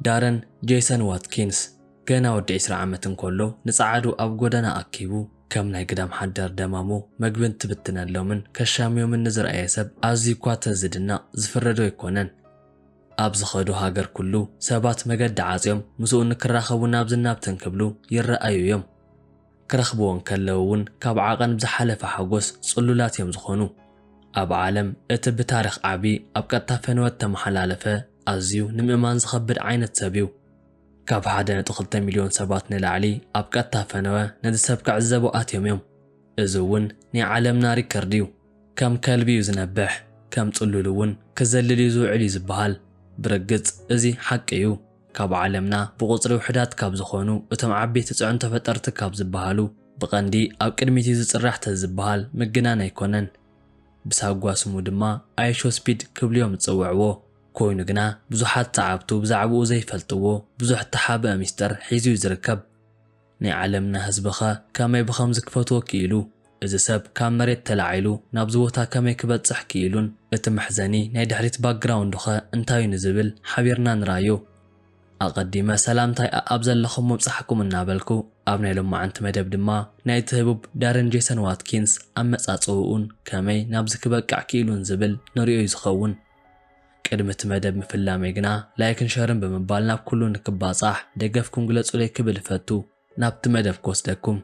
ዳረን ጄሰን ዋትኪንስ ገና ወዲ 10 ዓመት እንከሎ ንጻዓዱ ኣብ ጎደና ኣኪቡ ከም ናይ ግዳም ሓዳር ደማሙ መግብን ትብትነሎምን ከሻሚዮምን ንዝረአየ ሰብ ኣዝዩ እኳ ተዝድናቕ ዝፍረዶ ይኮነን። ኣብ ዝኸዱ ሃገር ኩሉ ሰባት መገዲ ዓጽዮም ምስኡ ንክራኸቡ ናብ ዝናብተን ክብሉ ይረኣዩ እዮም። ክረኽብዎን ከለዉ እውን ካብ ዓቐን ብዝሓለፈ ሓጎስ ጽሉላት እዮም ዝኾኑ። ኣብ ዓለም እቲ ብታሪኽ ዓቢ ኣብ ቀጥታ ፈነወት ተመሓላለፈ ኣዝዩ ንምእማን ዝኸብድ ዓይነት ሰብ እዩ። ካብ 1.2 ሚልዮን ሰባት ንላዕሊ ኣብ ቀጥታ ፈነወ ነዚ ሰብ ክዕዘቡ ኣትዮም እዮም። እዚ እውን ናይ ዓለምና ሪከርድ እዩ። ከም ከልቢ እዩ ዝነብሕ፣ ከም ጽሉል እውን ክዘልል እዩ ዝውዕል እዩ ዝበሃል። ብርግጽ እዚ ሓቂ እዩ። ካብ ዓለምና ብቁጽሪ ውሕዳት ካብ ዝኾኑ እቶም ዓበይቲ ጽዕንቶ ፈጠርቲ ካብ ዝበሃሉ ብቐንዲ ኣብ ቅድሚት እዩ ዝጽራሕ ተዝበሃል ምግናን ኣይኮነን። ብሳጓ ስሙ ድማ ኣይሾ ስፒድ ክብልዮም ዝጽውዕዎ ኮይኑ ግና ብዙሓት ተዓብቱ ብዛዕባኡ ዘይፈልጥዎ ብዙሕ ተሓበአ ሚስጥር ሒዙ ዝርከብ። ናይ ዓለምና ህዝቢ ኸ ከመይ ብኸምዚ ክፈትዎ ክኢሉ እዚ ሰብ ካብ መሬት ተላዒሉ ናብዚ ቦታ ከመይ ክበጽሕ ክኢሉን እቲ መሕዘኒ ናይ ድሕሪት ባክግራውንዱ ኸ እንታይ ንዝብል ሓቢርና ንራዮ። ኣቐዲመ ሰላምታይ ኣብ ዘለኹም ምብጻሕኩም እናበልኩ ኣብ ናይ ሎማዓንቲ መደብ ድማ ናይቲ ህቡብ ዳረን ጄሰን ዋትኪንስ ኣመጻጽኡን ከመይ ናብዚ ክበቅዕ ክኢሉን ዝብል ንሪኦ እዩ ዝኸውን። ቅድሚ እቲ መደብ ምፍላመይ ግና ላይክን ሸርን ብምባል ናብ ኩሉ ንክባጻሕ ደገፍኩም ግለጹለይ ክብል ፈቱ ናብቲ መደብ ክወስደኩም።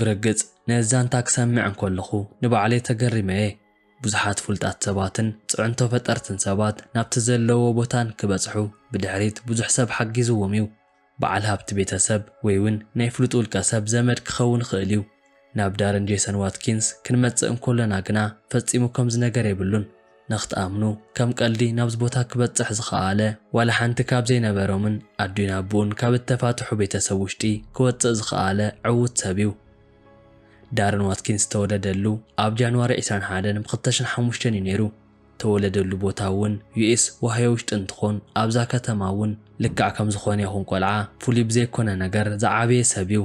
ብርግጽ ነዛንታ ክሰምዕ እንከለኹ ንባዕለይ ተገሪመየ። ብዙሓት ፍልጣት ሰባትን ጽዕንቶ ፈጠርትን ሰባት ናብቲ ዘለዎ ቦታን ክበጽሑ ብድሕሪት ብዙሕ ሰብ ሓጊዝዎም እዩ። በዓል ሃብቲ ቤተሰብ ወይ እውን ናይ ፍሉጥ ውልቀ ሰብ ዘመድ ክኸውን ክእል እዩ። ናብ ዳረን ጄሰን ዋትኪንስ ክንመጽእ እንከለና ግና ፈጺሙ ከምዚ ነገር የብሉን። ንኽትኣምኑ ከም ቀልዲ ናብዚ ቦታ ክበጽሕ ዝኸኣለ ዋላ ሓንቲ ካብ ዘይነበሮምን ኣዱና ኣቦኡን ካብ እተፋትሑ ቤተሰብ ውሽጢ ክወፅእ ዝኸኣለ ዕዉት ሰብ እዩ። ዳረን ዋትኪንስ ተወለደሉ ኣብ ጃንዋሪ 21 2005 እዩ ነይሩ። ተወለደሉ ቦታ እውን ዩኤስ ዋህዮ ውሽጢ እንትኾን ኣብዛ ከተማ እውን ልክዕ ከም ዝኾነ ይኹን ቆልዓ ፍሉይ ብዘይኮነ ነገር ዝዓበየ ሰብ እዩ።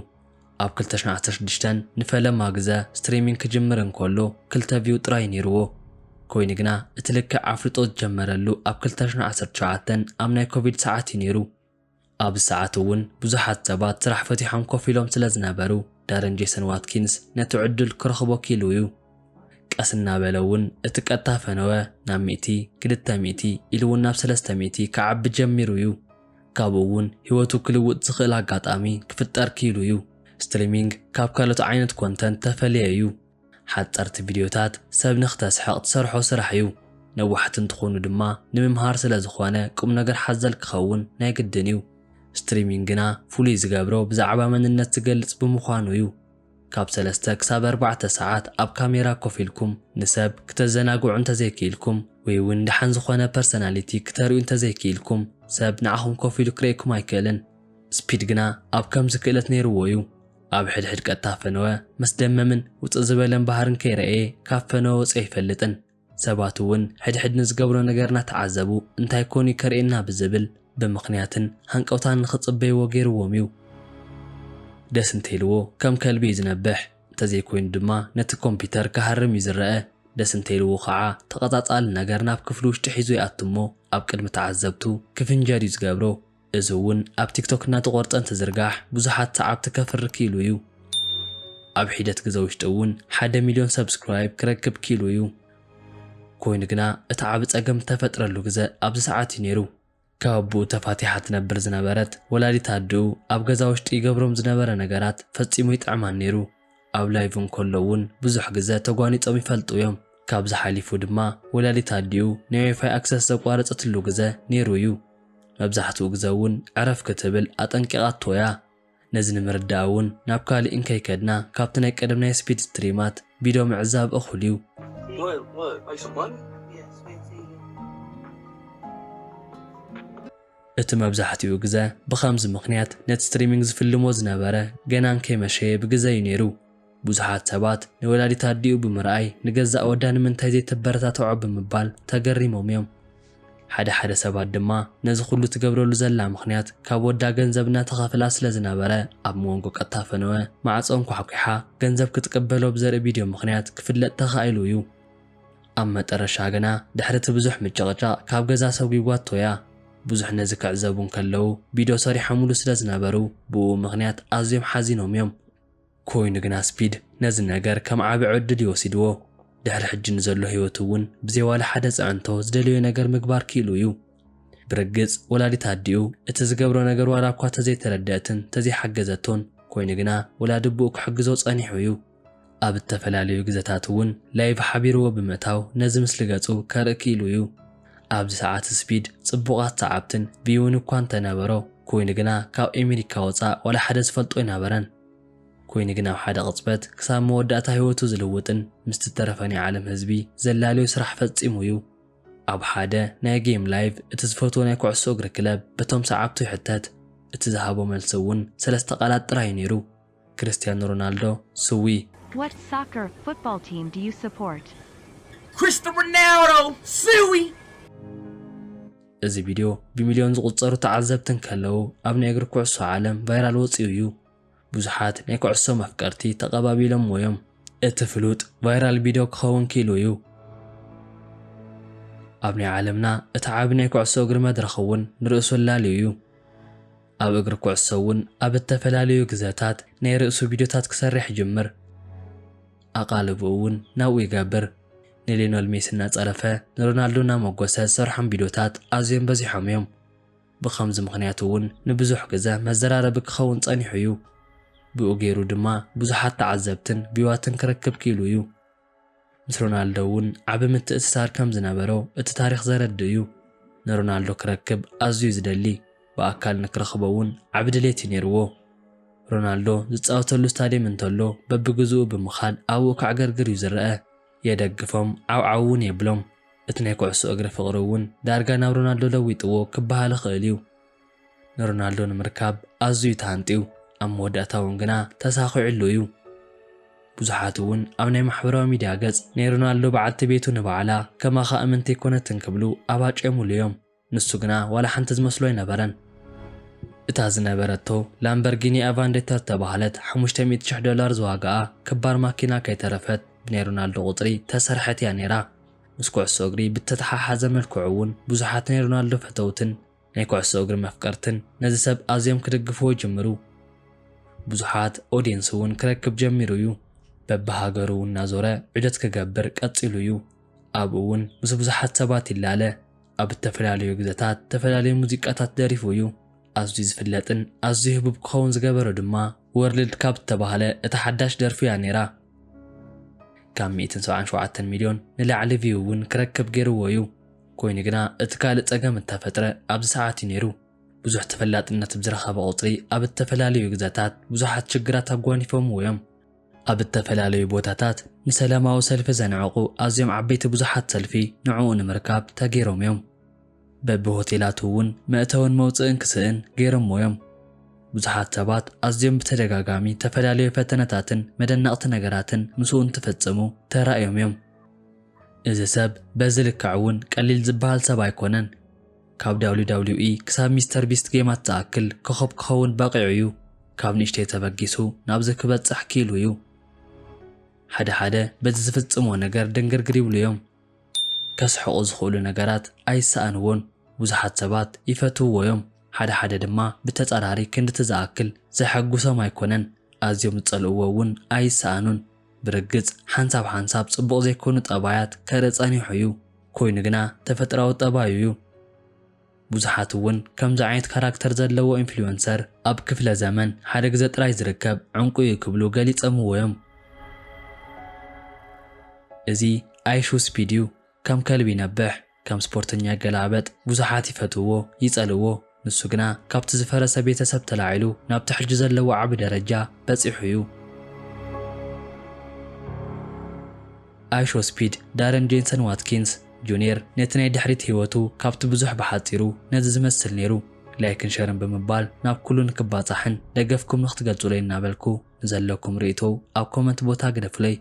ኣብ 2016 ንፈለማ ግዜ ስትሪሚንግ ክጅምር እንከሎ 2 ቪው ጥራይ ነይርዎ። ኮይኑ ግና እቲ ልክዕ ኣፍልጦ ዝጀመረሉ ኣብ 2019 ኣብ ናይ ኮቪድ ሰዓት እዩ ነይሩ። ኣብ ሰዓት እውን ብዙሓት ሰባት ስራሕ ፈቲሖም ኮፍ ኢሎም ስለ ዝነበሩ ዳረን ጄሰን ዋትኪንስ ነቲ ዕድል ክረኽቦ ኪኢሉ እዩ። ቀስ እናበለ እውን እቲ ቀጥታ ፈነወ ናብ 100 200 ኢሉ እውን ናብ 300 ክዓቢ ጀሚሩ እዩ። ካብኡ እውን ህይወቱ ክልውጥ ዝኽእል ኣጋጣሚ ክፍጠር ኪኢሉ እዩ። ስትሪሚንግ ካብ ካልኦት ዓይነት ኮንተንት ተፈልየ እዩ። ሓጸርቲ ቪድዮታት ሰብ ንኽተስሕቕ ትሰርሖ ስራሕ እዩ። ነዋሕቲ እንትኾኑ ድማ ንምምሃር ስለ ዝኾነ ቁም ነገር ሓዘል ክኸውን ናይ ግድን እዩ። ስትሪሚንግ ግና ፍሉይ ዝገብሮ ብዛዕባ መንነት ዝገልጽ ብምዃኑ እዩ። ካብ 3 ክሳብ 4 ሰዓት ኣብ ካሜራ ኮፍ ኢልኩም ንሰብ ክተዘናግዑ እንተዘይክኢልኩም ወይ እውን ድሓን ዝኾነ ፐርሰናሊቲ ክተርእዩ እንተዘይክኢልኩም ሰብ ንዓኹም ኮፍ ኢሉ ክርእየኩም ኣይክእልን። ስፒድ ግና ኣብ ከምዚ ክእለት ነይርዎ እዩ። ኣብ ሕድሕድ ቀጥታ ፈነወ መስደመምን ውፅእ ዝበለን ባህርን ከይረአየ ካብ ፈነወ ወፅእ ኣይፈልጥን። ሰባት እውን ሕድሕድ ንዝገብሮ ነገርና ተዓዘቡ እንታይ ኮኑ ከርእየና ብዝብል ብምኽንያትን ሃንቀውታን ንኽጽበይዎ ገይርዎም እዩ። ደስ እንተይልዎ ከም ከልቢ እዩ ዝነብሕ። እንተዘይኮይኑ ድማ ነቲ ኮምፒተር ክሃርም እዩ ዝረአ። ደስ እንተይልዎ ከዓ ተቐጻጻሊ ነገር ናብ ክፍሉ ውሽጢ ሒዙ ይኣትሞ ኣብ ቅድሚ ተዓዘብቱ ክፍንጀር እዩ ዝገብሮ። እዚ እውን ኣብ ቲክቶክ እናተቆርጸ እንትዝርጋሕ ብዙሓት ሰዓብቲ ከፍሪ ኪኢሉ እዩ። ኣብ ሒደት ግዜ ውሽጢ እውን 1 ሚልዮን ሰብስክራይብ ክረክብ ኪኢሉ እዩ። ኮይኑ ግና እቲ ዓብ ጸገም ተፈጥረሉ ግዜ ኣብዚ ሰዓት እዩ ነይሩ። ካብ ኣቦኡ ተፋቲሓ ትነብር ዝነበረት ወላዲት ኣድኡ ኣብ ገዛ ውሽጢ ይገብሮም ዝነበረ ነገራት ፈጺሙ ይጥዕማን ነይሩ። ኣብ ላይቭ እንከሎ እውን ብዙሕ ግዜ ተጓኒፆም ይፈልጡ እዮም። ካብዚ ሓሊፉ ድማ ወላዲት ኣድኡ ናይ ዋይፋይ ኣክሰስ ዘቋረፀትሉ ግዜ ነይሩ እዩ። መብዛሕትኡ ግዜ እውን ዕረፍ ክትብል ኣጠንቂቓ ትወያ። ነዚ ንምርዳእ እውን ናብ ካሊእ እንከይከድና ካብቲ ናይ ቀደም ናይ ስፒድ ስትሪማት ቪድዮ ምዕዛብ እኹል እዩ። እቲ መብዛሕትኡ ግዜ ብኸምዚ ምኽንያት ነቲ ስትሪሚንግ ዝፍልሞ ዝነበረ ገና እንከይመሸየ ብግዜ እዩ ነይሩ። ብዙሓት ሰባት ንወላዲት ኣድኡ ብምርኣይ ንገዛእ ወዳ ንምንታይ ዘይተበረታትዖ ብምባል ተገሪሞም እዮም። ሓደ ሰባት ድማ ነዚ ኩሉ ትገብረሉ ዘላ ምኽንያት ካብ ወዳ ገንዘብ እናተኸፍላ ስለ ዝነበረ ኣብ መንጎ ቀጥታ ፈነወ ማዕጾን ኳሕኩሓ ገንዘብ ክትቅበሎ ብዘርኢ ቪድዮ ምኽንያት ክፍለጥ ተኻኢሉ እዩ። ኣብ መጠረሻ ገና ድሕሪ እቲ ብዙሕ ምጭቕጫቕ ካብ ገዛ ሰጉይዋ እቶያ ብዙሕ ነዚ ክዕዘቡን ከለዉ ቪድዮ ሰሪሖሙሉ ስለ ዝነበሩ ብኡ ምኽንያት ኣዝዮም ሓዚኖም እዮም። ኮይኑ ግና ስፒድ ነዚ ነገር ከም ዓቢ ዕድል ይወሲድዎ። ድሕሪ ሕጂ ንዘሎ ህይወቱ እውን ብዘይዋላ ሓደ ጽዕንቶ ዝደልዮ ነገር ምግባር ክኢሉ እዩ። ብርግጽ ወላዲት ኣዲኡ እቲ ዝገብሮ ነገር ዋላ እኳ ተዘይተረድአትን ተዘይሓገዘቶን ኮይኑ ግና ወላዲ ብኡ ክሕግዞ ጸኒሑ እዩ። ኣብ ዝተፈላለዩ ግዜታት እውን ላይቭ ሓቢርዎ ብምእታው ነዚ ምስሊ ገጹ ከርኢ ክኢሉ እዩ። ኣብዚ ሰዓት ስፒድ ጽቡቓት ሰዓብትን ቢውን እኳ እንተነበሮ ኮይኑ ግና ካብ ኣሜሪካ ወፃእ ዋላ ሓደ ዝፈልጦ ይነበረን። ኮይኑ ግና ኣብ ሓደ ቅጽበት ክሳብ መወዳእታ ህይወቱ ዝልውጥን ምስ ዝተረፈ ናይ ዓለም ህዝቢ ዘላለዩ ስራሕ ፈጺሙ እዩ። ኣብ ሓደ ናይ ጌም ላይቭ እቲ ዝፈትዎ ናይ ኩዕሶ እግሪ ክለብ በቶም ሰዓብቱ ይሕተት። እቲ ዝሃቦ መልሲ እውን 3 ቃላት ጥራይ ነይሩ። ክርስቲያኖ ሮናልዶ ስዊ What soccer football team do you support? Cristiano Ronaldo, Suey! እዚ ቪድዮ ብሚልዮን ዝቁጸሩ ተዓዘብትን ከለዉ ኣብ ናይ እግሪ ኩዕሶ ዓለም ቫይራል ወፂኡ እዩ። ብዙሓት ናይ ኩዕሶ መፍቀርቲ ተቐባቢሎም እዮም። እቲ ፍሉጥ ቫይራል ቪድዮ ክኸውን ክኢሉ እዩ። ኣብ ናይ ዓለምና እቲ ዓቢ ናይ ኩዕሶ እግሪ መድረኽ እውን ንርእሱ ላልዩ እዩ። ኣብ እግሪ ኩዕሶ እውን ኣብ እተፈላለዩ ግዜታት ናይ ርእሱ ቪድዮታት ክሰርሕ ይጅምር። ኣቓልቡ እውን ናብኡ ይገብር። ንሊዮኔል ሜሲ እናጸረፈ ንሮናልዶ እናመጎሰ ዝሰርሖም ቪድዮታት ኣዝዮም በዚሖም እዮም። ብኸምዚ ምኽንያት እውን ንብዙሕ ግዜ መዘራረቢ ክኸውን ጸኒሑ እዩ። ብኡ ገይሩ ድማ ብዙሓት ተዓዘብትን ቢዋትን ክረክብ ክኢሉ እዩ። ምስ ሮናልዶ እውን ዓቢ ምትእስሳር ከም ዝነበሮ እቲ ታሪኽ ዘረድእ እዩ። ንሮናልዶ ክረክብ ኣዝዩ ዝደሊ ብኣካል ንክረኽቦ እውን ዓቢ ድሌት ነይርዎ። ሮናልዶ ዝጻወተሉ ስታድየም እንተሎ በብግዝኡ ብምኻድ ኣብኡ ክዕገርግር እዩ ዝረአ። የደግፎም ዓውዓው እውን የብሎም። እቲ ናይ ኩዕሶ እግሪ ፍቕሪ እውን ዳርጋ ናብ ሮናልዶ ለዊጥዎ ክበሃል ይኽእል እዩ። ንሮናልዶ ንምርካብ ኣዝዩ ተሃንጢዩ ኣብ መወዳእታ እውን ግና ተሳኺዑሉ እዩ። ብዙሓት እውን ኣብ ናይ ማሕበራዊ ሚድያ ገጽ ናይ ሮናልዶ በዓልቲ ቤቱ ንበዓላ ከማኻ እምንቲ ኣይኮነትን ክብሉ ኣባጭየሙሉ እዮም። ንሱ ግና ዋላ ሓንቲ ዝመስሎ ኣይነበረን። እታ ዝነበረቶ ላምበርጊኒ ኣቫንዴተር ተባህለት $500,000 ዝዋጋኣ ክባር ማኪና ከይተረፈት ብናይ ሮናልዶ ቁፅሪ ተሰርሐት እያ ነይራ። ምስ ኩዕሶ እግሪ ብተተሓሓዘ መልክዑ እውን ብዙሓት ናይ ሮናልዶ ፈተውትን ናይ ኩዕሶ እግሪ መፍቀርትን ነዚ ሰብ ኣዝዮም ክድግፍዎ ይጅምሩ። ብዙሓት ኦዲየንስ እውን ክረክብ ጀሚሩ እዩ። በብሃገሩ እውን እናዞረ ዑደት ክገብር ቀፂሉ እዩ። ኣብኡ እውን ምስ ብዙሓት ሰባት ይላለ። ኣብ ዝተፈላለዩ ግዜታት ዝተፈላለዩ ሙዚቃታት ደሪፉ እዩ። ኣዝዩ ዝፍለጥን ኣዝዩ ህቡብ ክኸውን ዝገበሮ ድማ ወርልድ ካፕ ዝተባህለ እቲ ሓዳሽ ደርፊ እያ ነይራ። ካብ 177 ሚልዮን ንላዕሊ ቪው እውን ክረክብ ገይርዎ እዩ። ኮይኑ ግና እቲ ካልእ ጸገም እተፈጥረ ኣብዚ ሰዓት እዩ ነይሩ። ብዙሕ ተፈላጥነት ብዝረኸበ ቁፅሪ ኣብ ዝተፈላለዩ ግዜታት ብዙሓት ችግራት ኣጓኒፎምዎ እዮም። ኣብ ዝተፈላለዩ ቦታታት ንሰላማዊ ሰልፊ ዘንዕቑ ኣዝዮም ዓበይቲ ብዙሓት ሰልፊ ንዕኡ ንምርካብ ተገይሮም እዮም። በብሆቴላቱ እውን መእተውን መውፅእን ክስእን ገይሮምዎ እዮም። ብዙሓት ሰባት ኣዝዮም ብተደጋጋሚ ተፈላለዩ ፈተነታትን መደነቕቲ ነገራትን ምስኡ እንትፈጽሙ ተራእዮም እዮም። እዚ ሰብ በዚ ልክዕ እውን ቀሊል ዝበሃል ሰብ ኣይኮነን። ካብ WWE ክሳብ ሚስተር ቢስት ጌማት ዝኣክል ኮኸብ ክኸውን በቂዑ እዩ። ካብ ንእሽተይ ተበጊሱ ናብዚ ክበጽሕ ክኢሉ እዩ። ሓደ በዚ ዝፍጽሞ ነገር ድንግርግር ይብሉ እዮም። ከስሕቑ ዝኽእሉ ነገራት ኣይሰኣንዎን። ብዙሓት ሰባት ይፈትውዎ እዮም። ሓደ ድማ ብተጻራሪ ክንድቲ ዝኣክል ዘሐጉሶም ኣይኮነን። ኣዝዮም ዝጸልእዎ እውን ኣይሰኣኑን። ብርግጽ ሓንሳብ ጽቡቕ ዘይኮኑ ጠባያት ከርኢ ጸኒሑ እዩ። ኮይኑ ግና ተፈጥራዊ ጠባዩ እዩ። ብዙሓት እውን ከምዚ ዓይነት ካራክተር ዘለዎ ኢንፍሉዌንሰር ኣብ ክፍለ ዘመን ሓደ ግዜ ጥራይ ዝርከብ ዕንቁ እዩ ክብሉ ገሊጸምዎ እዮም። እዚ ኣይሹ ስፒድ እዩ። ከም ከልቢ ይነብሕ፣ ከም ስፖርተኛ ገላበጥ። ብዙሓት ይፈትውዎ ይጸልዎ። ንሱ ግና ካብቲ ዝፈረሰ ቤተሰብ ተላዒሉ ናብቲ ሕጂ ዘለዎ ዓቢ ደረጃ በፂሑ እዩ። ኣይሾ ስፒድ ዳረን ጄንሰን ዋትኪንስ ጁኒየር ነቲ ናይ ድሕሪት ህይወቱ ካብቲ ብዙሕ ብሓፂሩ ነዚ ዝመስል ነይሩ። ላይክን ሸርን ብምባል ናብ ኩሉን ክባጻሕን ደገፍኩም ንኽትገልጹለይ እናበልኩ ንዘለኩም ርእቶ ኣብ ኮመንት ቦታ ግደፍለይ።